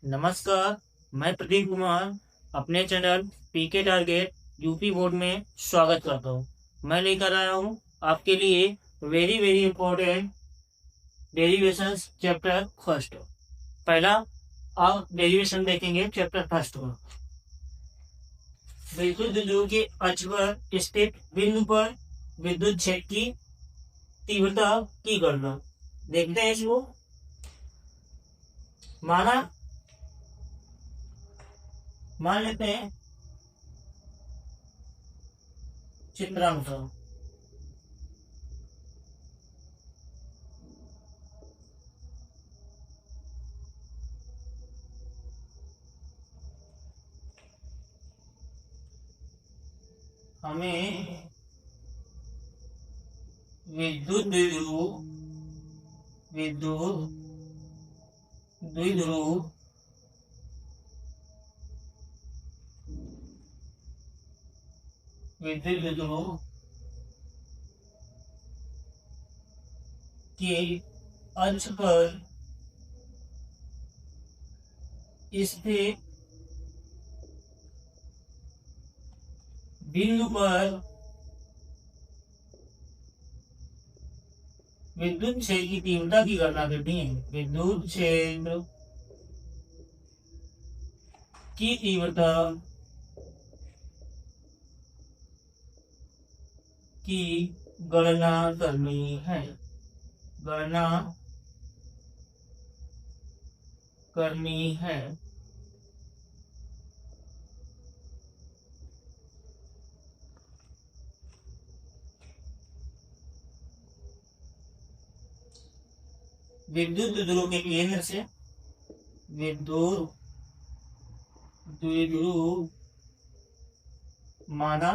नमस्कार। मैं प्रदीप कुमार अपने channel PK target UP board में स्वागत करता हूँ। मैं लेकर आया हूँ आपके लिए very very important derivations chapter first. पहला आप डेरिवेशन देखेंगे चैप्टर फर्स्ट को। विद्युत ध्रुव के अक्ष पर स्थित बिंदु पर विद्युत क्षेत्र की तीव्रता की गणना। देखते हैं इसको। मान लेते हैं चित्रानुसार हमें विद्युत द्विध्रुव विद्युत द्विध्रुव विद्युत द्विध्रुव के अक्ष पर स्थित बिंदु पर विद्युत क्षेत्र की तीव्रता की गणना करनी है। विद्युत क्षेत्र की तीव्रता की गणना करनी है। गणना करनी है। विद्युत द्विध्रुव के केंद्र से विद्युत द्विध्रुव माना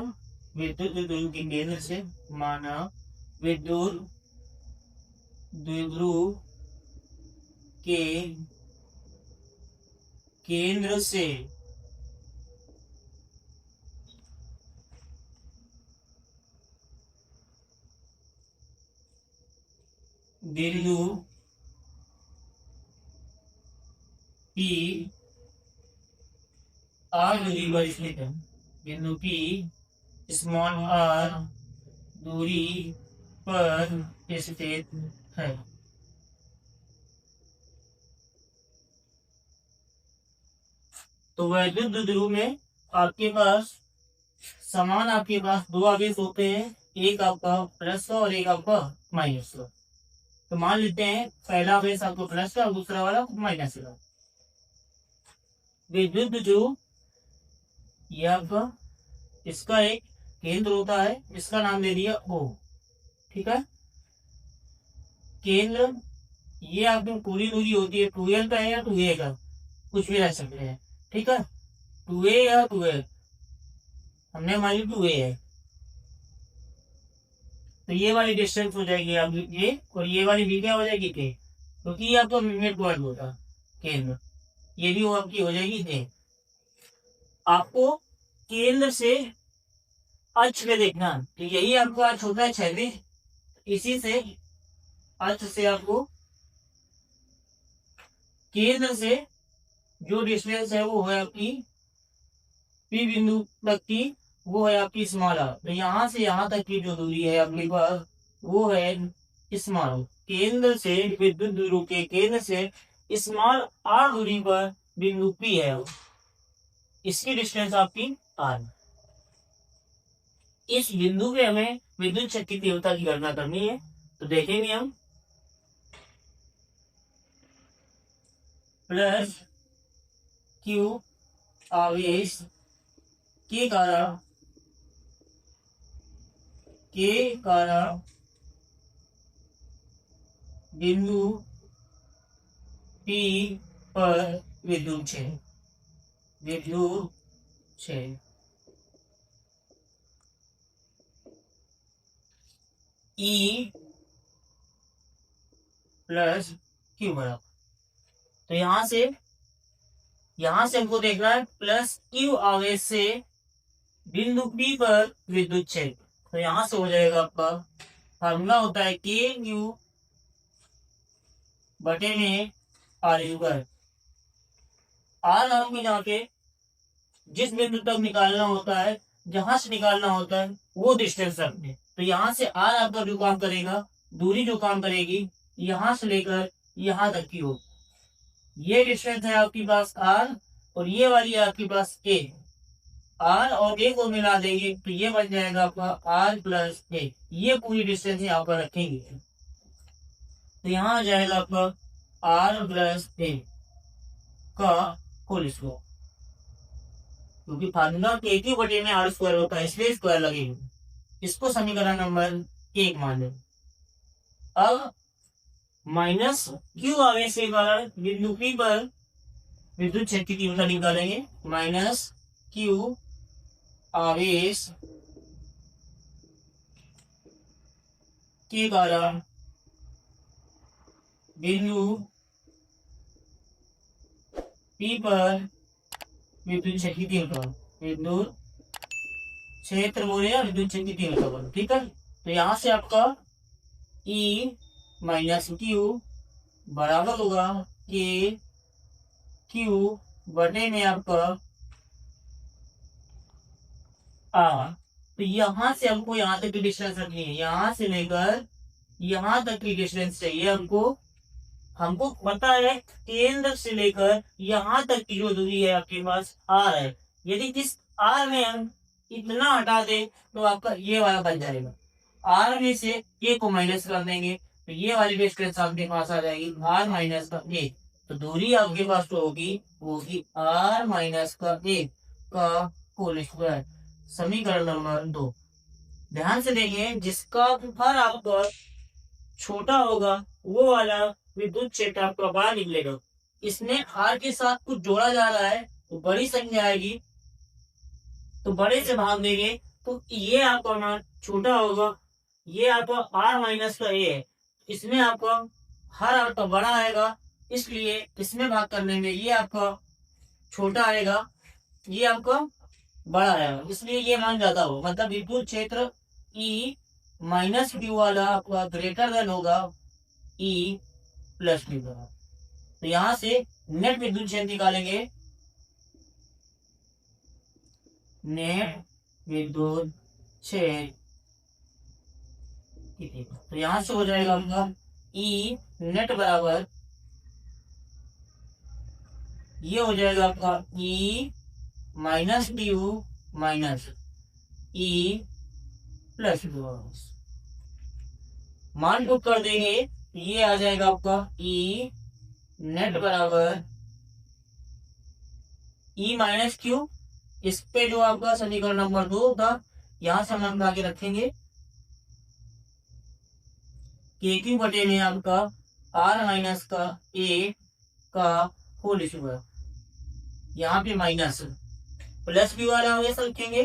विद्युत द्विध्रुव के केंद्र से माना विद्युत द्विध्रुव के केंद्र से बिंदु P R दूरी पर स्थित है। बिंदु P स्मॉल r दूरी पर स्थित है। तो वैद्युत द्विध्रुव में आपके पास दो आवेश होते हैं, एक आपका प्लस का और एक आपका माइनस का। तो मान लेते हैं पहला आवेश आपको प्लस का और दूसरा वाला माइनस का। विद्युत द्विध्रुव यह आपका इसका एक केंद्र होता है, इसका नाम दे दिया O। ठीक है। केंद्र ये आपकी पूरी दूरी होती है, 2L का है या 2A का, कुछ भी रह सकते हैं। ठीक है। 2A या 2A, हमने मान ली 2A है, तो ये वाली डिस्टेंस हो जाएगी आप ये, और ये वाली भी क्या हो जाएगी के, क्योंकि ये आपका मिड पॉइंट होता केंद्र, ये भी वो आपकी हो जाएगी के। आपको केंद्र से अक्ष पे देखना, तो यही आपका अक्ष होता है क्षैतिज। इसी से अक्ष से आपको केंद्र से जो डिस्टेंस है वो है आपकी पी बिंदु तक की, वो है आपकी स्मॉल आर। तो यहाँ से यहाँ तक की जो दूरी है आपके पास वो है स्मॉल। केंद्र से विद्युत द्विध्रुव के केंद्र से स्मॉल आर दूरी पर बिंदु पी है, इसकी डिस्टेंस आपकी आर। इस बिंदु पे हमें विद्युत क्षेत्र की तीव्रता की गणना करनी है। तो देखेंगे हम प्लस क्यू आवेश के कारण बिंदु P पर विद्युत क्षेत्र E प्लस क्यू बराबर। तो यहां से हमको देखना है प्लस क्यू आवेश से बिंदु P पर विद्युत क्षेत्र। तो यहां से हो जाएगा आपका फार्मूला होता है के क्यू बटे में आर स्क्वायर। आर आपको यहाँ पे जिस बिंदु तक निकालना होता है, जहां से निकालना होता है वो डिस्टेंस रखते हैं। तो यहाँ से आर आपका जो काम करेगा, दूरी जो काम करेगी, यहां से लेकर यहां तक की हो। ये डिस्टेंस है आपके पास आर, और ये वाली है आपके पास ए। आर और ए को मिला देंगे तो ये बन जाएगा आपका आर प्लस ए। ये पूरी डिस्टेंस यहाँ पर रखेंगे तो यहाँ आ जाएगा आपका आर प्लस ए का होल स्क्वायर, क्योंकि फार्मूला के क्यू बटे में आर स्क्वायर होता है, इसलिए स्क्वायर लगेगा। इसको समीकरण नंबर 1 मान लो। अब माइनस क्यू आवेश के कारण बिंदु पी पर विद्युत क्षेत्र की तीव्रता निकालेंगे। माइनस क्यू आवेश के कारण बिंदु पी पर विद्युत क्षेत्र की तीव्रता, विद्युत क्षेत्र बोले या विद्युत क्षेत्र की तीव्रता बोलो, ठीक है। तो यहां से आपका E माइनस क्यू बराबर होगा के क्यू बटे में आपका आर। तो यहां से हमको यहां तक की डिस्टेंस रखनी है, यहां से लेकर यहां तक की डिस्टेंस चाहिए हमको। हमको पता है केंद्र से लेकर यहां तक की जो दूरी है आपके पास आर है। यदि इस आर में हम इतना हटा दे तो आपका ये वाला बन जाएगा। आर में से ए को माइनस कर देंगे तो ये वाली डिस्टेंस आपके पास आ जाएगी आर माइनस का ए। तो दूरी आपके पास तो होगी आर माइनस का ए का होल स्क्वायर। समीकरण नंबर 2। ध्यान से देखिए, जिसका हर आपका छोटा होगा वो वाला विद्युत क्षेत्र आपका बड़ा निकलेगा। इसमें आर के साथ कुछ जोड़ा जा रहा है तो बड़ी संख्या आएगी, तो बड़े से भाग देंगे तो ये आपका मान छोटा होगा। ये आपका आर माइनस का ए है, इसमें आपका हर आपका बड़ा आएगा, इसलिए इसमें भाग करने में ये आपका छोटा आएगा, ये आपका बड़ा आएगा, इसलिए ये मान ज्यादा हो। मतलब विद्युत क्षेत्र ई माइनस क्यू वाला आपका ग्रेटर देन होगा ई प्लस क्यू का। तो यहां से नेट विद्युत क्षेत्र निकालेंगे, नेट विद्युत क्षेत्र। तो यहां से हो जाएगा आपका ई नेट बराबर, ये हो जाएगा आपका E minus Q minus E plus Q. मान पुट कर देंगे ये आ जाएगा आपका ई नेट बराबर ई माइनस क्यू। इस पे जो आपका समीकरण नंबर 2 था, यहां से हम आगे रखेंगे के क्यू बटे में आपका आर माइनस का ए का होल स्क्वायर। यहाँ पे माइनस प्लस क्यू वाला हमेशा रखेंगे,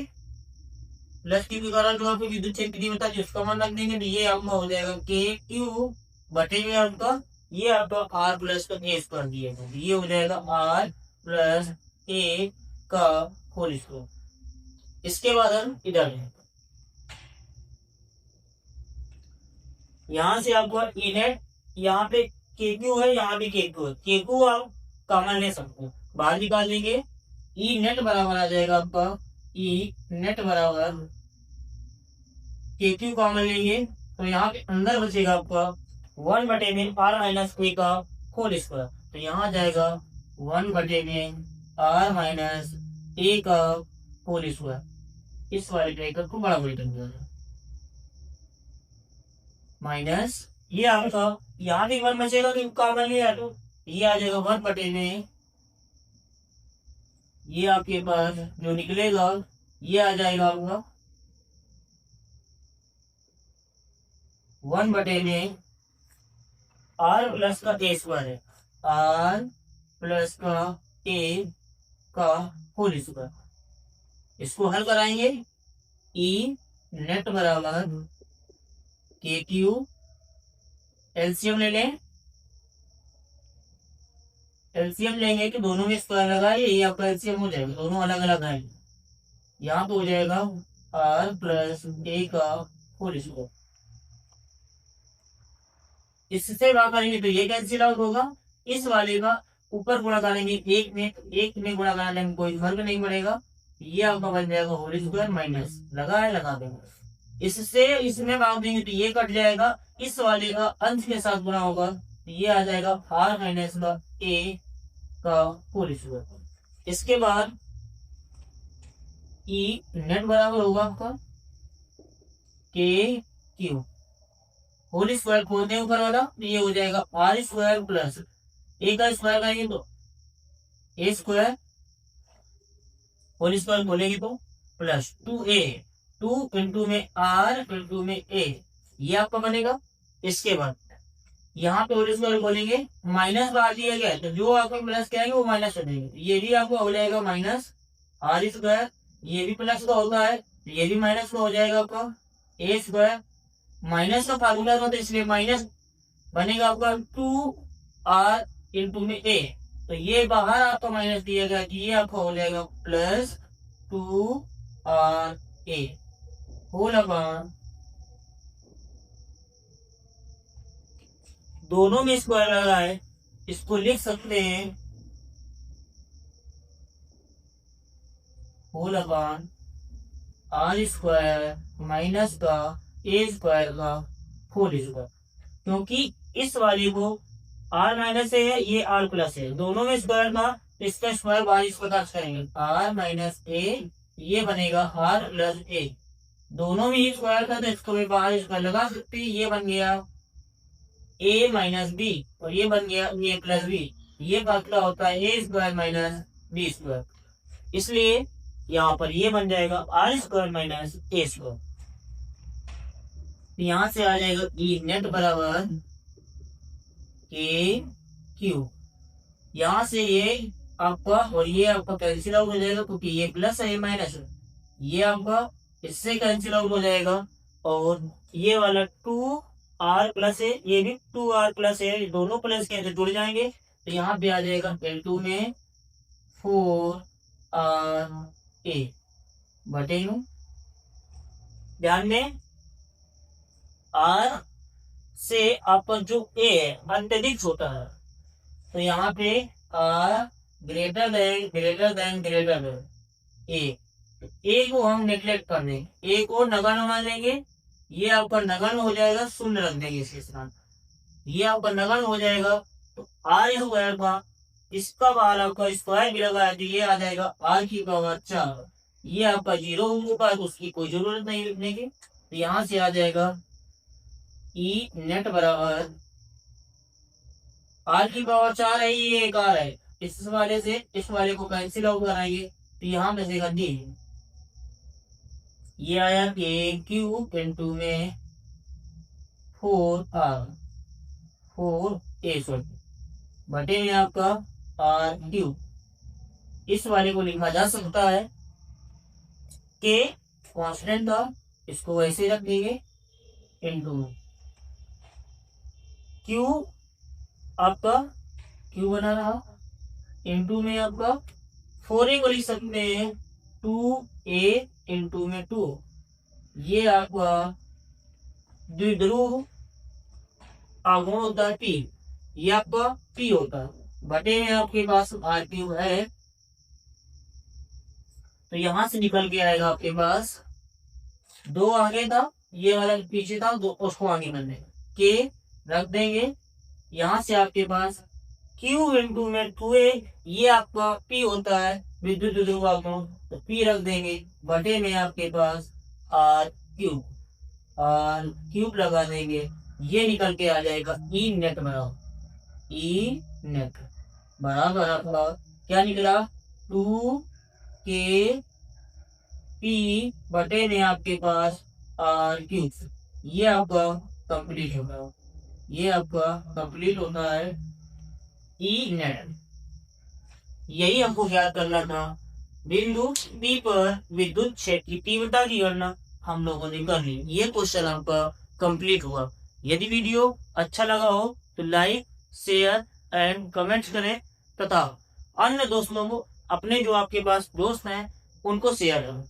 प्लस क्यू के कारण जो आपको विद्युत क्षेत्र की तीव्रता जिसका मान रख देंगे तो ये आपका हो जाएगा के क्यू बटे में आपका ये आपका आर प्लस का ए स्क्वायर दिएगा, ये हो जाएगा आर प्लस ए का होल स्क्वायर। इसके बाद हम इधर यहाँ से आपको ई नेट, यहाँ पे के क्यू है, यहाँ पे के क्यू है, के क्यू आप कॉमन ले सकते हो, बाहर निकाल लेंगे। ई नेट बराबर आ जाएगा आपका ई नेट बराबर के क्यू कॉमन लेंगे तो यहाँ पे अंदर बचेगा आपका 1 बटे में आर माइनस ए का होल स्क्वायर। तो यहाँ आ जाएगा 1 बटे में आर माइनस ए का होल स्क्वायर। इस वाले ब्रैकेट को बड़ा कर दिया माइनस ये आपका यहाँ भी 1 बचेगा तो कॉमन लिया तो ये आ जाएगा 1 बटे में, ये आपके पास जो निकलेगा ये आ जाएगा आपका 1 बटे में आर प्लस का ए स्क्वायर है, आर प्लस का ए का होल स्क्वायर। इसको हल कराएंगे, ई नेट बराबर के क्यू, एलसीएम ले लें, एलसीएम लेंगे कि दोनों में स्क्वायर लगाए, ये आपका एलसीएम हो जाएगा, दोनों अलग अलग है। यहाँ पे हो जाएगा आर प्लस ए का होल स्क्वायर। इससे भाग करेंगे तो ये कैंसिल आउट होगा, इस वाले का ऊपर गुणा करेंगे एक में गुणा करने में कोई फर्क नहीं पड़ेगा। ये आपका बन जाएगा होल स्क्वायर माइनस, लगा है लगा देंगे। इससे इसमें भाग देंगे तो ये कट जाएगा, इस वाले का अंश के साथ गुणा होगा तो ये आ जाएगा r माइनस का a का होल स्क्वायर। इसके बाद ई नेट बराबर होगा आपका के क्यू, होल स्क्वायर खोलते हैं ऊपर वाला तो ये हो जाएगा आर स्क्वायर प्लस ए का स्क्वायर करेंगे तो ए स्क्वायर, होल स्क्वायर खोलेंगे तो प्लस 2a, 2 इंटू में आर इंटू में ए, ये आपका बनेगा। इसके बाद यहाँ पे होल स्क्वायर खोलेंगे, माइनस बाहर दिया गया है तो जो आपको प्लस कहेंगे वो माइनस कर देंगे, ये भी आपको हो जाएगा माइनस आर स्क्वायर, ये भी प्लस का होता है ये भी माइनस का हो जाएगा आपका ए स्क्वायर। माइनस का फार्मूला था तो इसलिए माइनस बनेगा आपका 2r इंटू में a, तो ये बाहर आपका माइनस दिया गया कि ये आपका हो जाएगा प्लस 2ra होल अपॉन, दोनों में स्क्वायर लगा है इसको लिख सकते हैं whole upon R square minus का ए स्क्वायर का होल स्क्वायर, क्योंकि इस वाले को आर माइनस ए है ये आर प्लस है, दोनों में स्क्वायर था तो इसका स्क्वायर बाहर इसको काट करेंगे आर माइनस ए, ये बनेगा आर प्लस ए, दोनों में ही स्क्वायर था तो इसको भी बाहर स्क्वायर लगा सकते हैं, ये बन गया ए माइनस बी और ये बन गया ए प्लस बी, ये फासला होता है A square minus B square, इसलिए यहाँ पर ये बन जाएगा R square minus A square. यहाँ से आ जाएगा ई नेट बराबर के क्यू, यहाँ से ये आपका और ये आपका कैंसिल आउट हो जाएगा क्योंकि ये प्लस है ये माइनस है, ये आपका इससे कैंसिल आउट हो जाएगा और ये वाला 2r प्लस है ये भी 2r प्लस है, दोनों प्लस के अंदर जुड़ जाएंगे तो यहाँ पे आ जाएगा L2 में 4r a बटे यूं, ध्यान दें r से आपका जो a है अत्यधिक छोटा है तो यहाँ पे r ग्रेटर देन a को हम नेगलेक्ट कर देंगे, a को नगण्य मान लेंगे, ये आपका नगण्य हो जाएगा, शून्य रख देंगे इसके साथ, ये आपका नगण्य हो जाएगा तो r स्क्वायर का इसका बाहर आपका स्क्वायर भी लगा है तो ये आ जाएगा r की पावर 4, ये आपका 0 होगा तो उसकी कोई जरूरत नहीं लिखने की, तो यहाँ से आ जाएगा ई नेट बराबर r की पावर 4 है, ये एक r है, इस वाले से इस वाले को कैंसिल आउट कराएंगे तो यहाँ बचेगा डी, ये आया के क्यू इंटू में 4r 4a बटे में आपका आर क्यू, इस वाले को लिखा जा सकता है के कांस्टेंट था इसको वैसे रख देंगे इंटू क्यू, आपका क्यू बना रहा इंटू में आपका 4a को लिख सकते हैं 2a इंटू में 2, ये आपका द्विध्रुव आघूर्ण होता है p, ये आपका p होता है बटे में आपके पास आर क्यू है तो यहां से निकल के आएगा आपके पास 2 आगे था ये वाला पीछे था दो, उसको आगे करने के रख देंगे, यहाँ से आपके पास Q इंटू में 2a, ये आपका P होता है विद्युत ध्रुव आघूर्ण तो P रख देंगे बटे में आपके पास R क्यूब लगा देंगे, ये निकल के आ जाएगा ई नेट बराबर ई नेट बराबर आपका क्या निकला 2k P बटे में आपके पास R क्यूब, ये आपका कंप्लीट होगा, ये आपका कंप्लीट होता है ई नेट। यही हमको याद करना था, बिंदु P पर विद्युत क्षेत्र की तीव्रता की गणना हम लोगों ने कर ली, ये क्वेश्चन आपका कंप्लीट हुआ। यदि वीडियो अच्छा लगा हो तो लाइक शेयर एंड कमेंट्स करें तथा अन्य दोस्तों को अपने जो आपके पास दोस्त हैं उनको शेयर करें।